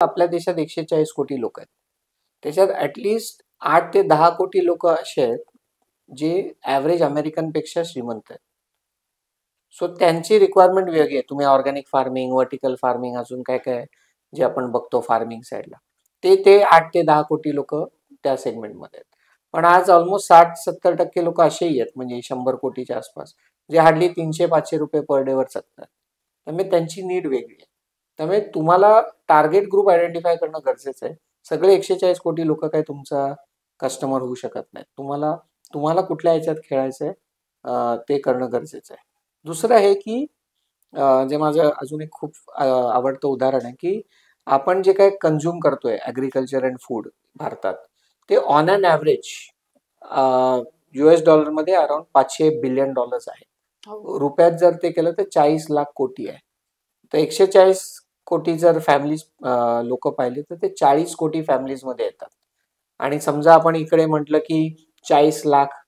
आपल्या देशात 140 कोटी लोक आहेत. त्याच्यात ॲटलिस्ट 8 ते 10 कोटी लोक असे आहेत जे ॲव्हरेज अमेरिकनपेक्षा श्रीमंत आहेत. सो त्यांची रिक्वायरमेंट वेगळी आहे. तुम्ही ऑर्गॅनिक फार्मिंग, व्हर्टिकल फार्मिंग, अजून काय काय जे आपण बघतो फार्मिंग साईडला, ते 8 ते 10 कोटी लोक त्या सेगमेंटमध्ये आहेत. पण आज ऑलमोस्ट 60-70% लोक असेही आहेत, म्हणजे 100 कोटीच्या आसपास, जे हार्डली 300-500 रुपये पर डेवर जगतात. त्यामुळे त्यांची नीड वेगळी आहे. त्यामुळे तुम्हाला टार्गेट ग्रुप आयडेंटिफाय करणं गरजेचं आहे. सगळे 140 कोटी लोक काही तुमचा कस्टमर होऊ शकत नाहीत. तुम्हाला तुम्हाला कुठल्या ह्याच्यात खेळायचं आहे ते करणं गरजेचं आहे. दुसरं आहे की जे माझं अजून एक खूप आवडतं उदाहरण आहे की आपण जे काही कन्झ्युम करतोय ॲग्रिकल्चर अँड फूड भारतात, ते ऑन अन ॲव्हरेज US डॉलरमध्ये अराउंड $500 बिलियन आहे. रुपयात जर ते केलं तर 40 लाख कोटी आहे. तर 140 कोटी जर फॅमिलीज लोक पाहिले तर ते 40 कोटी फॅमिलीजमध्ये येतात. आणि समजा आपण इकडे म्हटलं की 40 लाख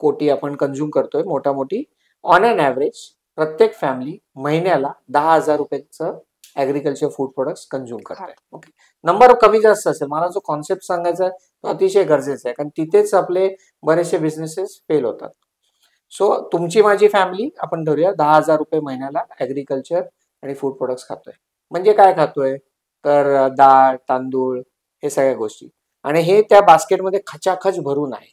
कोटी आपण कन्झ्युम करतोय मोठी ऑन अन ॲव्हरेज प्रत्येक फॅमिली महिन्याला 10,000 रुपयाचं ॲग्रिकल्चर फूड प्रोडक्ट्स कन्झ्युम करताय. ओके, नंबर कमी जास्त असेल. मला जो कॉन्सेप्ट सांगायचा आहे तो अतिशय गरजेचा आहे, कारण तिथेच आपले बरेचसे बिझनेसेस फेल होतात. सो तुमची माझी फॅमिली आपण धरूया 10,000 रुपये महिन्याला ॲग्रिकल्चर आणि फूड प्रोडक्ट्स खातोय. म्हणजे काय खातोय तर डाळ, तांदूळ, हे सगळ्या गोष्टी, आणि हे त्या बास्केटमध्ये खचाखच भरून आहे.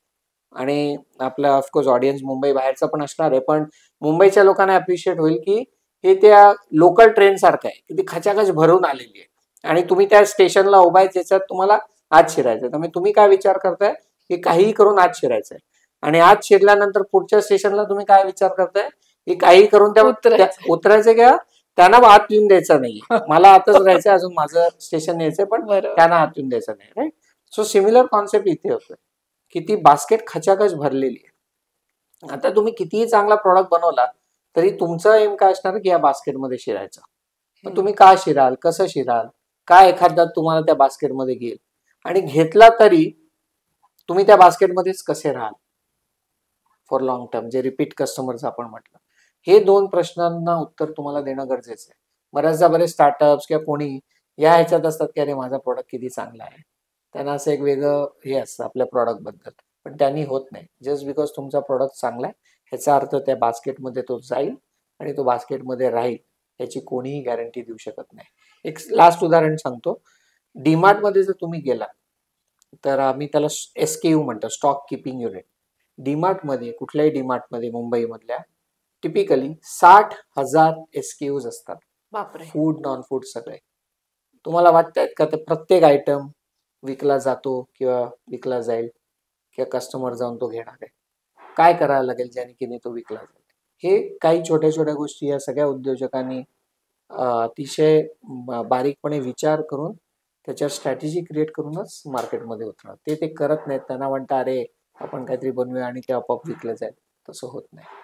आणि आपला ऑफकोर्स ऑडियन्स मुंबई बाहेरचा पण असणार आहे, पण मुंबईच्या लोकांना अप्रिशिएट होईल की हे त्या लोकल ट्रेन सारखं आहे की ती खचाखच भरून आलेली आहे आणि तुम्ही त्या स्टेशनला उभा आहे ज्याच्यात तुम्हाला आत शिरायचं. त्यामुळे तुम्ही काय विचार करताय की काहीही करून आत शिरायचंय, आणि आत शिरल्यानंतर पुढच्या स्टेशनला तुम्ही काय विचार करताय की काही करून त्या उतरायचं किंवा त्यांना आत येऊन द्यायचं नाही. मला आतच राहायचं, अजून माझं स्टेशन यायचंय, पण त्यांना आत येऊन द्यायचं नाही. राईट. सो सिमिलर कॉन्सेप्ट इथे होतोय की ती बास्केट खचाखच भरलेली आहे. आता तुम्ही कितीही चांगला प्रॉडक्ट बनवला तरी तुमचं एम काय असणार की या बास्केटमध्ये शिरायचं. पण तुम्ही का शिराल, कसं शिराल, काय एखादा तुम्हाला त्या बास्केटमध्ये घेईल, आणि घेतला तरी तुम्ही त्या बास्केटमध्येच कसे राहाल फॉर लॉंग टर्म, जे रिपीट कस्टमर्स आपण म्हटलं. हे 2 प्रश्नांना उत्तर तुम्हाला देणं गरजेचं आहे. बऱ्याचदा बरेच स्टार्टअप्स किंवा कोणी या ह्याच्यात असतात की अरे माझा प्रॉडक्ट किती चांगला आहे, त्यांना असं एक वेगळं हे असतं आपल्या प्रॉडक्ट बद्दल, पण त्यांनी होत नाही. जस्ट बिकॉज तुमचा प्रॉडक्ट चांगला आहे ह्याचा अर्थ त्या बास्केटमध्ये तो जाईल आणि तो बास्केटमध्ये राहील याची कोणीही गॅरंटी देऊ शकत नाही. एक लास्ट उदाहरण सांगतो. डीमार्टमध्ये जर तुम्ही गेला तर आम्ही त्याला SKU म्हणतो, स्टॉक किपिंग युनिट. डीमार्टमध्ये, कुठल्याही डीमार्टमध्ये मुंबईमधल्या टिपिकली 60,000 SKUs असतात. बापरे. फूड, नॉन फूड सगळे. तुम्हाला वाटतंय का ते प्रत्येक आयटम विकला जातो किंवा विकला जाईल किंवा कस्टमर जाऊन तो घेणार आहे? काय करायला लागेल ज्याने की तो विकला जाईल? हे काही छोट्या छोट्या गोष्टी या सगळ्या उद्योजकांनी अतिशय बारीकपणे विचार करून त्याच्यावर स्ट्रॅटेजी क्रिएट करूनच मार्केटमध्ये उतरणार. ते करत नाहीत. त्यांना म्हणतात अरे आपण काहीतरी बनवूया आणि ते आपोआप विकलं जाईल. तसं होत नाही.